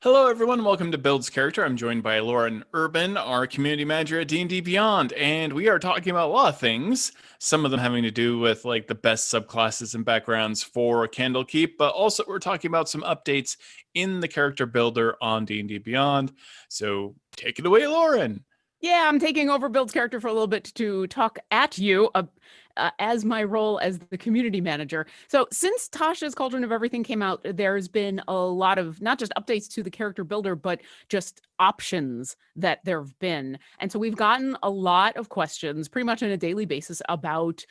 Hello, everyone. Welcome to Build's Character. I'm joined by Lauren Urban, our community manager at D&D Beyond, and we are talking about a lot of things. Some of them having to do with like the best subclasses and backgrounds for Candlekeep, but also we're talking about some updates in the character builder on D&D Beyond. So take it away, Lauren. Yeah, I'm taking over Build's character for a little bit to talk at you as my role as the community manager. So since Tasha's Cauldron of Everything came out, there's been a lot of not just updates to the character builder, but just options that there have been. And so we've gotten a lot of questions pretty much on a daily basis about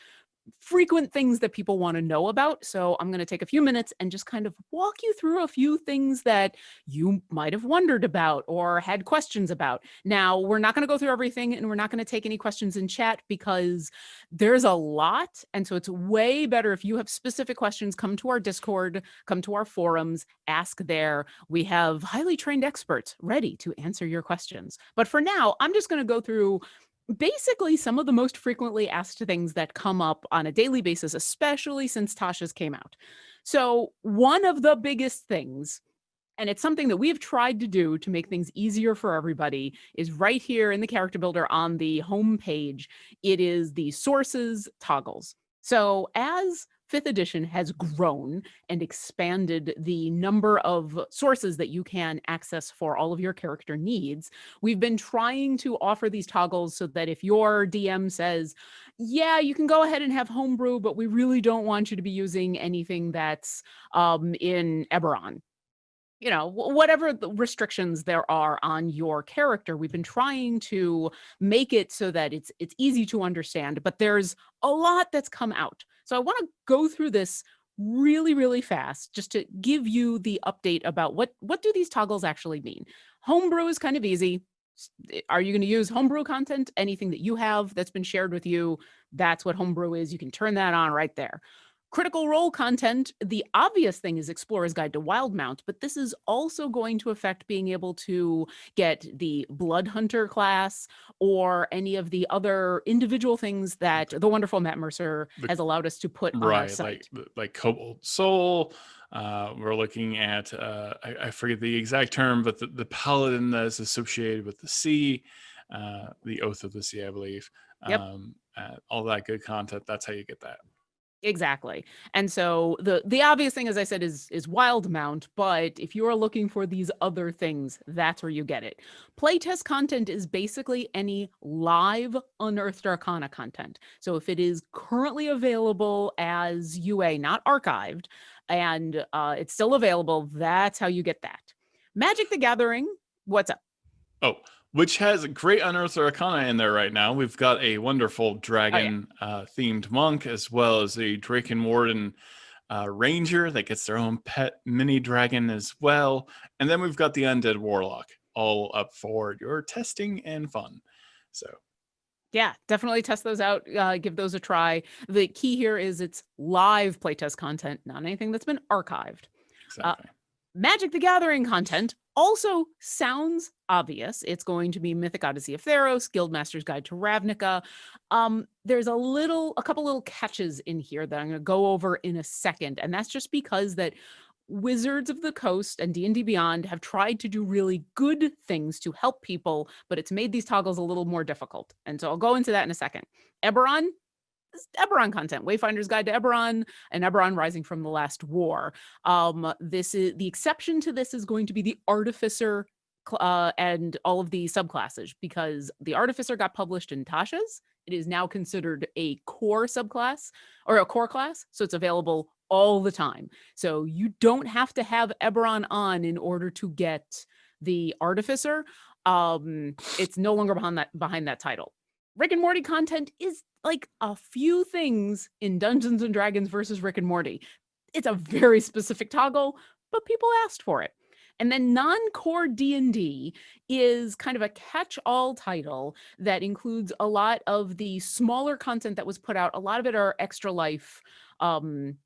frequent things that people want to know about. So I'm going to take a few minutes and just kind of walk you through a few things that you might have wondered about or had questions about. Now, we're not going to go through everything, and we're not going to take any questions in chat because there's a lot. And so it's way better if you have specific questions, come to our Discord, come to our forums, ask there. We have highly trained experts ready to answer your questions. But for now, I'm just going to go through basically some of the most frequently asked things that come up on a daily basis, especially since Tasha's came out. So one of the biggest things, and it's something that we have tried to do to make things easier for everybody, is right here in the character builder on the home page. It is the sources toggles. So as 5th edition has grown and expanded the number of sources that you can access for all of your character needs, we've been trying to offer these toggles so that if your DM says, yeah, you can go ahead and have homebrew, but we really don't want you to be using anything that's in Eberron, you know, whatever the restrictions there are on your character, we've been trying to make it so that it's easy to understand, but there's a lot that's come out. So I want to go through this really, really fast just to give you the update about what do these toggles actually mean. Homebrew is kind of easy. Are you going to use homebrew content? Anything that you have that's been shared with you, that's what homebrew is. You can turn that on right there. Critical Role content, the obvious thing is Explorer's Guide to Wildmount, but this is also going to affect being able to get the Blood Hunter class or any of the other individual things that the wonderful Matt Mercer has allowed us to put on our site. Like Cobalt Soul. We're looking at, I forget the exact term, but the paladin that is associated with the sea, the Oath of the Sea, I believe. Yep. All that good content, that's how you get that. Exactly. And so the obvious thing, as I said, is Wildmount, but if you are looking for these other things, that's where you get it. Playtest content is basically any live Unearthed Arcana content. So if it is currently available as UA, not archived, and it's still available, that's how you get that. Magic the Gathering, what's up? Oh, which has a great Unearthed Arcana in there right now. We've got a wonderful dragon themed monk, as well as a Draken Warden ranger that gets their own pet mini dragon as well. And then we've got the Undead Warlock, all up for your testing and fun. So yeah, definitely test those out. Give those a try. The key here is it's live playtest content, not anything that's been archived. Exactly. Magic the Gathering content also sounds obvious. It's going to be Mythic Odyssey of Theros, Guildmaster's Guide to Ravnica. There's a couple little catches in here that I'm going to go over in a second, and that's just because that Wizards of the Coast and D&D Beyond have tried to do really good things to help people, but it's made these toggles a little more difficult. And so I'll go into that in a second. Eberron content, Wayfinder's Guide to Eberron and Eberron Rising from the Last War. This is the exception to this is going to be the Artificer and all of the subclasses, because the Artificer got published in Tasha's. It is now considered a core subclass or a core class, so it's available all the time. So you don't have to have Eberron on in order to get the Artificer. It's no longer behind that title. Rick and Morty content is like a few things in Dungeons and Dragons versus Rick and Morty. It's a very specific toggle, but people asked for it. And then non-core D&D is kind of a catch-all title that includes a lot of the smaller content that was put out. A lot of it are Extra Life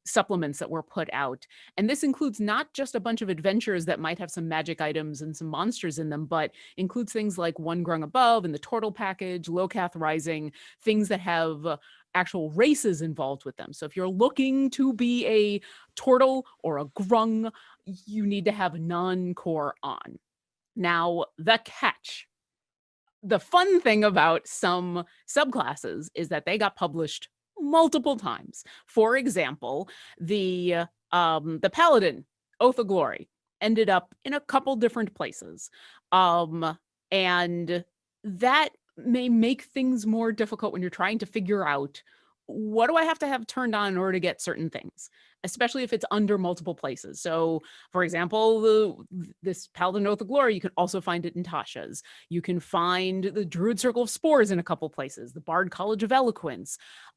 supplements that were put out. And this includes not just a bunch of adventures that might have some magic items and some monsters in them, but includes things like One Grung Above and the Turtle Package, Locath Rising, things that have actual races involved with them. So if you're looking to be a turtle or a grung, you need to have non-core on. Now, the catch. The fun thing about some subclasses is that they got published multiple times. For example, the Paladin, Oath of Glory, ended up in a couple different places. And that may make things more difficult when you're trying to figure out, what do I have to have turned on in order to get certain things, especially if it's under multiple places. So, for example, this Paladin Oath of Glory, you can also find it in Tasha's. You can find the Druid Circle of Spores in a couple places, the Bard College of Eloquence.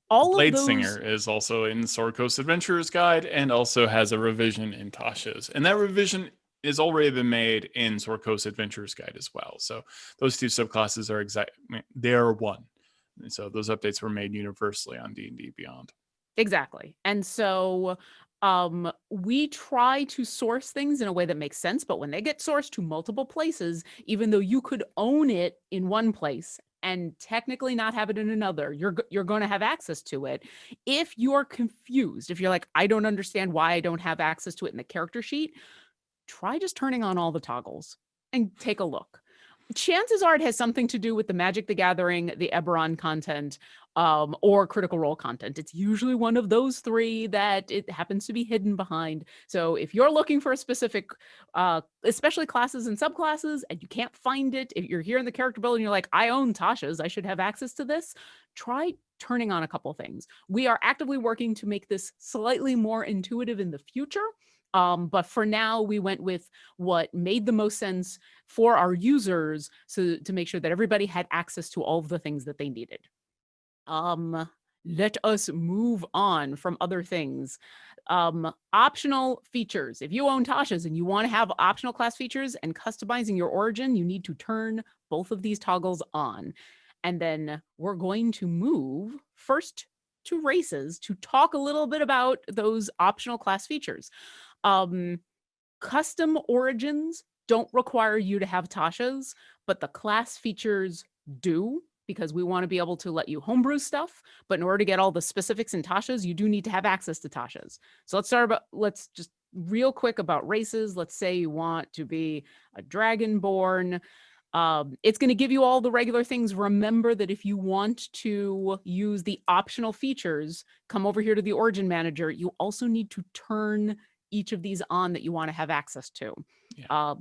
All of Blade those. Singer is also in Sword Coast Adventurer's Guide and also has a revision in Tasha's. And that revision has already been made in Sword Coast Adventurer's Guide as well. So those two subclasses are they are one. And so those updates were made universally on D&D Beyond. Exactly. And so we try to source things in a way that makes sense, but when they get sourced to multiple places, even though you could own it in one place and technically not have it in another, you're going to have access to it. If you're confused, if you're like, I don't understand why I don't have access to it in the character sheet, try just turning on all the toggles and take a look. Chances are it has something to do with the Magic the Gathering, the Eberron content, or Critical Role content. It's usually one of those three that it happens to be hidden behind. So if you're looking for a specific, especially classes and subclasses, and you can't find it, if you're here in the character builder and you're like, I own Tasha's, I should have access to this, try turning on a couple things. We are actively working to make this slightly more intuitive in the future. But for now, we went with what made the most sense for our users, so to make sure that everybody had access to all of the things that they needed. Let us move on from other things. Optional features. If you own Tasha's and you want to have optional class features and customizing your origin, you need to turn both of these toggles on. And then we're going to move first to races to talk a little bit about those optional class features. Custom origins don't require you to have Tasha's, but the class features do, because we want to be able to let you homebrew stuff. But in order to get all the specifics in Tasha's, you do need to have access to Tasha's. So let's just real quick about races. Let's say you want to be a Dragonborn. It's going to give you all the regular things. Remember that if you want to use the optional features, come over here to the Origin Manager. You also need to turn each of these on that you want to have access to. Yeah.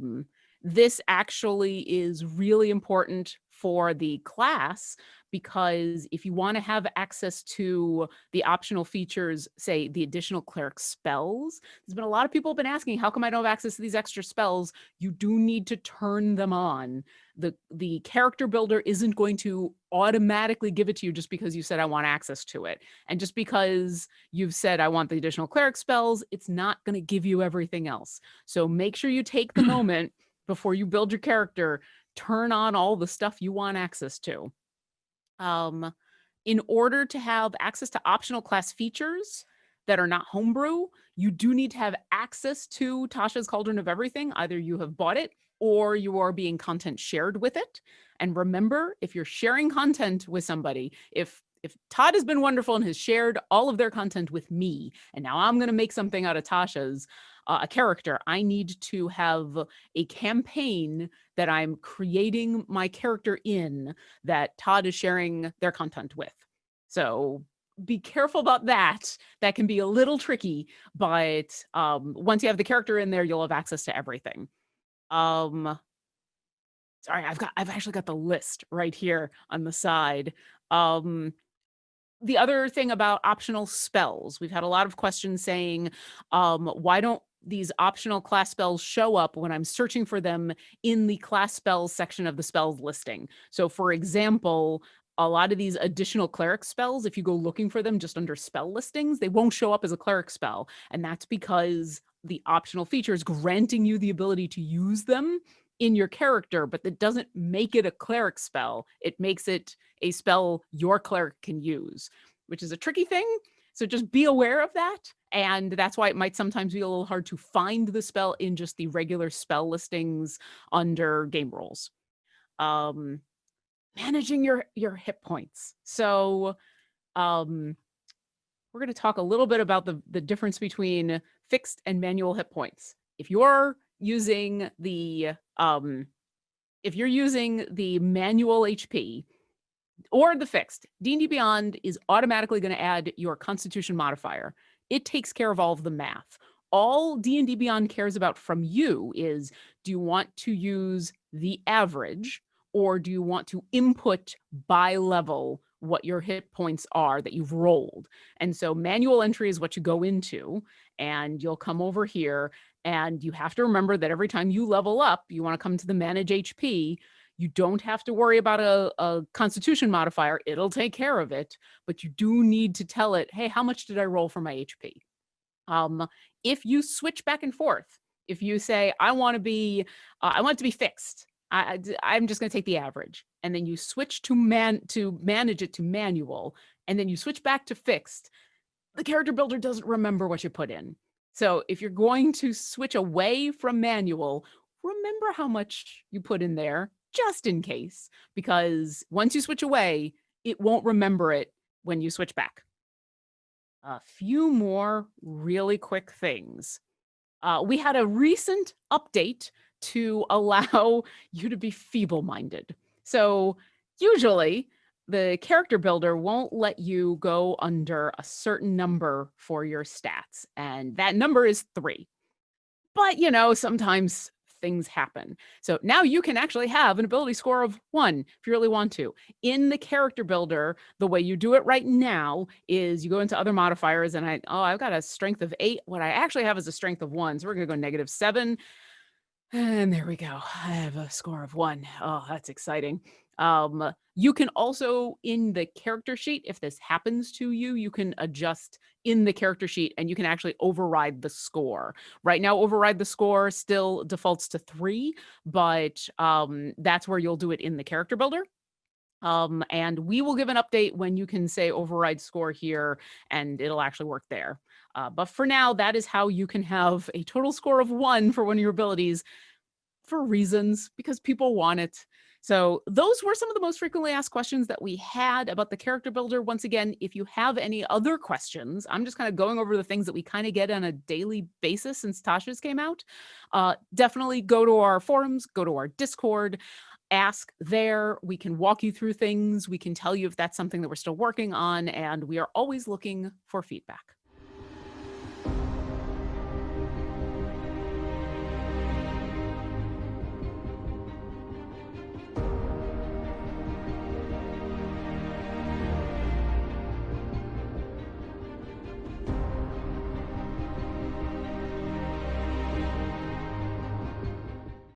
This actually is really important for the class, because if you want to have access to the optional features, say the additional cleric spells, there's been a lot of people have been asking, how come I don't have access to these extra spells? You do need to turn them on. The character builder isn't going to automatically give it to you just because you said, I want access to it. And just because you've said, I want the additional cleric spells, it's not going to give you everything else. So make sure you take the moment before you build your character, turn on all the stuff you want access to. In order to have access to optional class features that are not homebrew, you do need to have access to Tasha's Cauldron of Everything. Either you have bought it or you are being content shared with it. And remember, if you're sharing content with somebody, if Todd has been wonderful and has shared all of their content with me, and now I'm going to make something out of Tasha's, a character, I need to have a campaign that I'm creating my character in that Todd is sharing their content with. So be careful about that. That can be a little tricky, but once you have the character in there, you'll have access to everything. Sorry, I've actually got the list right here on the side. The other thing about optional spells, we've had a lot of questions saying, why don't these optional class spells show up when I'm searching for them in the class spells section of the spells listing? So for example, a lot of these additional cleric spells, if you go looking for them just under spell listings, they won't show up as a cleric spell. And that's because the optional feature is granting you the ability to use them in your character, but that doesn't make it a cleric spell. It makes it a spell your cleric can use, which is a tricky thing. So just be aware of that. And that's why it might sometimes be a little hard to find the spell in just the regular spell listings under game rules. Managing your hit points. So we're going to talk a little bit about the difference between fixed and manual hit points. If you're using the manual HP or the fixed, D&D Beyond is automatically going to add your Constitution modifier. It takes care of all of the math. All D&D Beyond cares about from you is, do you want to use the average, or do you want to input by level what your hit points are that you've rolled? And so manual entry is what you go into, and you'll come over here, and you have to remember that every time you level up, you want to come to the manage HP. You don't have to worry about a Constitution modifier. It'll take care of it, but you do need to tell it, hey, how much did I roll for my HP? If you switch back and forth, if you say, I want it to be fixed, I'm just going to take the average, and then you switch to manage it to manual, and then you switch back to fixed, the character builder doesn't remember what you put in. So if you're going to switch away from manual, remember how much you put in there, just in case, because once you switch away, it won't remember it when you switch back. A few more really quick things. We had a recent update to allow you to be feeble-minded. So usually the character builder won't let you go under a certain number for your stats, and that number is 3. But, sometimes things happen. So now you can actually have an ability score of 1 if you really want to. In the character builder, the way you do it right now is you go into other modifiers, and I've got a strength of 8. What I actually have is a strength of 1. So we're going to go -7. And there we go. I have a score of 1. Oh, that's exciting. You can also, in the character sheet, if this happens to you, you can adjust in the character sheet, and you can actually override the score. Right now, override the score still defaults to 3, but that's where you'll do it in the character builder. And we will give an update when you can say override score here, and it'll actually work there. But for now, that is how you can have a total score of 1 for one of your abilities, for reasons, because people want it. So those were some of the most frequently asked questions that we had about the character builder. Once again, if you have any other questions, I'm just kind of going over the things that we kind of get on a daily basis since Tasha's came out. Definitely go to our forums, go to our Discord, ask there. We can walk you through things. We can tell you if that's something that we're still working on, and we are always looking for feedback.